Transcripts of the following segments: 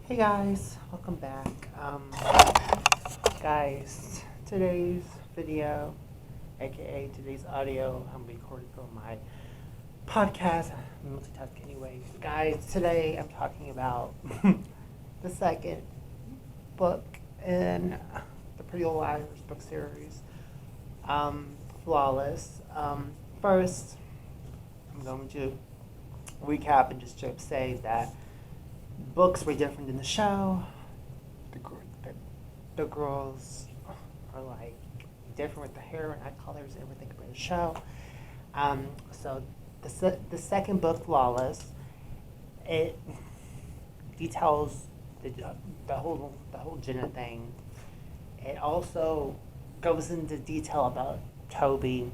Hey guys, welcome back. Guys, today's video, aka today's audio, I'm recording for my podcast. I'm multitasking anyways. Guys, today I'm talking about the second book in the Pretty Little Liars book series, Flawless. First, I'm going to recap and just say that books were different than the show. The, the, the girls are like different with the hair and eye colors and everything about the show. So the second book, Flawless, it details the whole Jenna thing. It also goes into detail about Toby.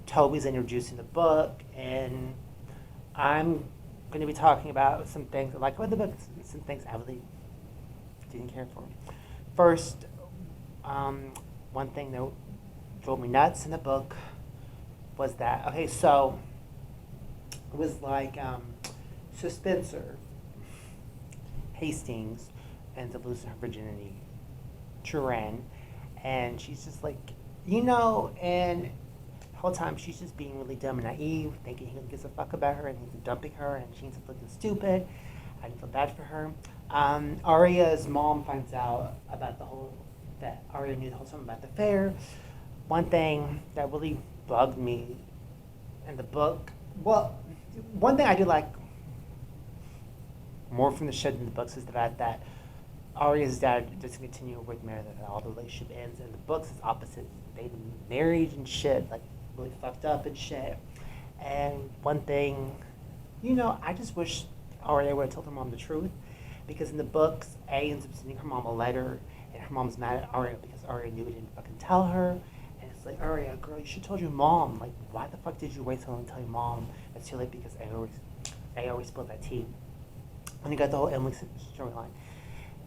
Toby's introduced in the book, and I'm going to be talking about some things I like about the book, some things I really didn't care for. First, one thing that drove me nuts in the book was that, okay, so it was like, so Spencer Hastings ends up losing her virginity to Ren, and she's just like, and the whole time she's just being really dumb and naive, thinking he gives a fuck about her and he's dumping her, and she ends up looking stupid. I didn't feel bad for her. Arya's mom finds out about that Arya knew the whole time about the affair. One thing that really bugged me in the book, well, one thing I do like more from the show than the books is the fact that Arya's dad doesn't continue with Meredith at all. The relationship ends. In the books, it's opposite. They married and shit, like really fucked up and shit. And one thing, I just wish Arya would have told her mom the truth, because in the books, A ends up sending her mom a letter, and her mom's mad at Arya because Arya knew he didn't fucking tell her. And it's like, Arya, girl, you should have told your mom. Like, why the fuck did you wait so long to tell your mom? It's too late because A always spilled that tea. And you got the whole Emily storyline.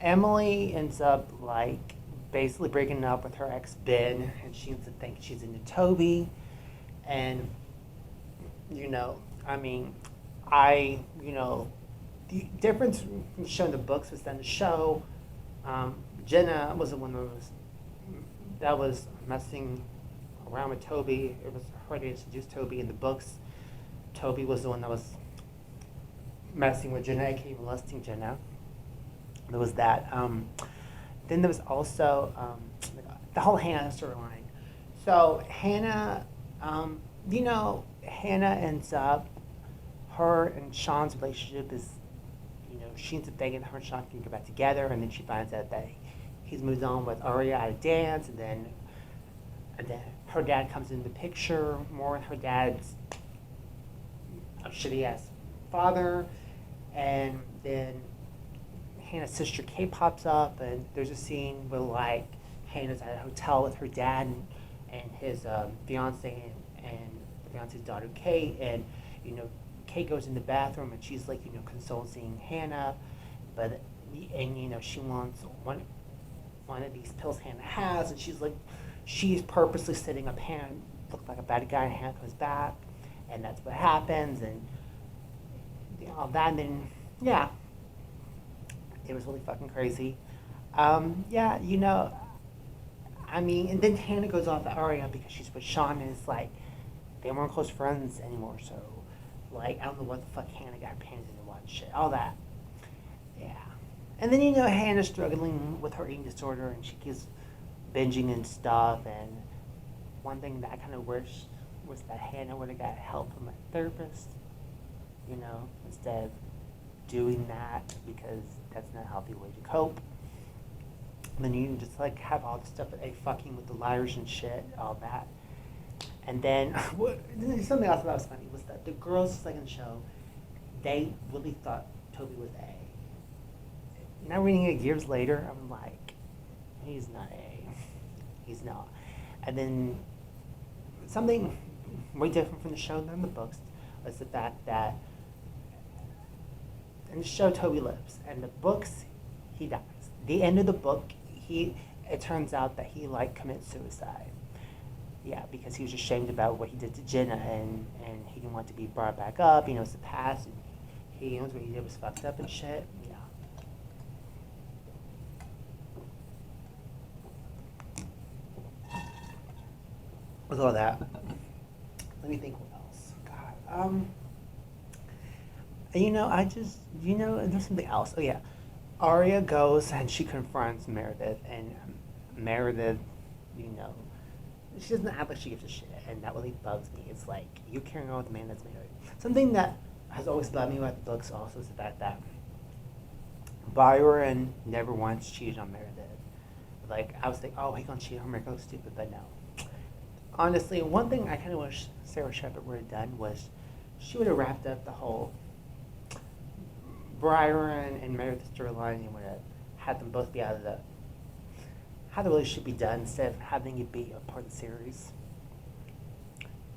Emily ends up like basically breaking up with her ex Ben, and she ends up thinking she's into Toby. And the difference from the show in the books was that in the show, Jenna was the one that was messing around with Toby. It was her to introduce Toby. In the books, Toby was the one that was messing with Jenna, aka molesting Jenna. There was that. Then there was also the whole Hannah storyline. So Hannah, Hannah ends up, her and Sean's relationship is, she ends up thinking her and Sean can get back together, and then she finds out that he's moved on with Arya at a dance, and then her dad comes into the picture more, and her dad's a shitty ass father, and then Hannah's sister Kate pops up, and there's a scene where like Hannah's at a hotel with her dad and his fiance and the fiance's daughter Kate, and Kate goes in the bathroom and she's like consoling Hannah, but she wants one of these pills Hannah has, and she's purposely setting up Hannah look like a bad guy, and Hannah comes back, and that's what happens, and all that, and then yeah. It was really fucking crazy. And then Hannah goes off at Arya because she's with Sean, and it's like, they weren't close friends anymore, so, like, I don't know what the fuck Hannah got her panties in and what shit, all that. Yeah. And then, Hannah's struggling with her eating disorder, and she keeps binging and stuff, and one thing that I kind of wish was that Hannah would have got help from a therapist, instead of doing that, because that's not a healthy way to cope. And then you just like have all the stuff with fucking with the liars and shit, all that. And then something else that was funny was that the girls like in the show, they really thought Toby was A. Now reading it years later, I'm like, he's not A. He's not. And then something way different from the show than the books was the fact that in the show Toby lives, and the books he dies. The end of the book, it turns out that he like commits suicide. Yeah, because he was ashamed about what he did to Jenna, and he didn't want to be brought back up. It's the past, and he knows what he did was fucked up and shit. Yeah. with all that, let me think what else. God, there's something else. Oh yeah, Arya goes and she confronts Meredith, and Meredith, you know, she doesn't act like she gives a shit, and that really bugs me. It's like you're carrying on with a man that's married. Something that has always bothered me about the books also is the fact that Byron never once cheated on Meredith. Like I was thinking, oh, he gonna cheat on her, make her look stupid, but no. Honestly, one thing I kind of wish Sarah Shepard would have done was she would have wrapped up the whole Byron and Meredith storyline and would have had them both be out of the how the relationship be done instead of having it be a part of the series.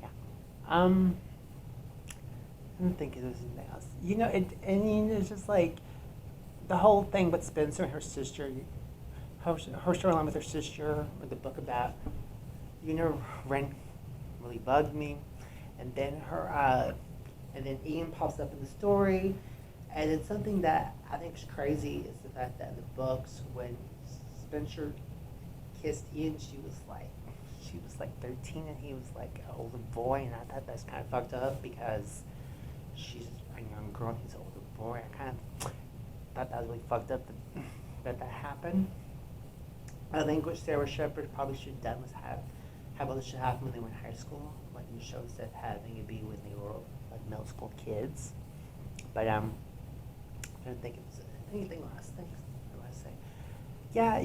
Yeah. I don't think there's anything else. It's just like the whole thing with Spencer and her sister, her storyline with her sister, with the book about, Ren really bugged me, and then and then Ian pops up in the story, and then something that I think is crazy is the fact that in the books when Spencer kissed Ian, she was like 13 and he was like an older boy, and I thought that's kind of fucked up because she's a young girl and he's an older boy. I kind of thought that was really fucked up that happened. I think what Sarah Shepard probably should have done was have all this shit happen when they were in high school, like in the show, instead of having it be when they were like middle school kids. But I'm trying to think of anything last thing I want to say. Yeah,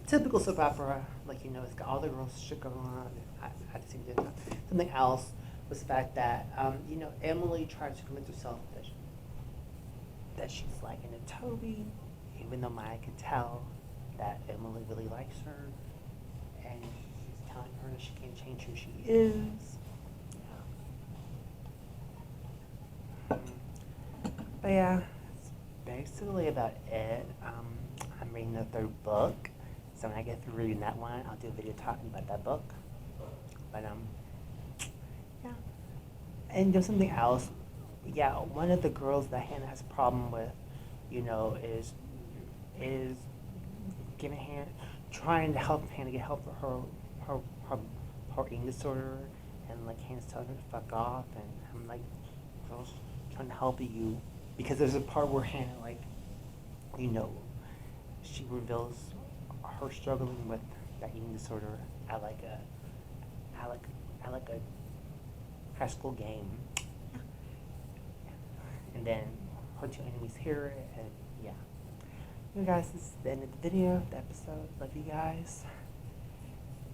typical soap opera, like it's got all the girls shit going on. I just think something else was the fact that Emily tries to convince herself that she's liking Toby, even though Maya can tell that Emily really likes her, and he's telling her that she can't change who she is. Yeah. But yeah, that's basically about it. I'm reading the third book, so when I get through reading that one, I'll do a video talking about that book. But yeah. And there's something else. Yeah, one of the girls that Hannah has a problem with, is giving Hannah, trying to help Hannah get help for her eating disorder, and like Hannah's telling her to fuck off, and I'm like, girls, trying to help you, because there's a part where Hannah she reveals her struggling with that eating disorder at like a high school game. And then her two enemies hear it, and yeah. You guys, this is the end of the video, the episode. Love you guys.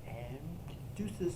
And deuces.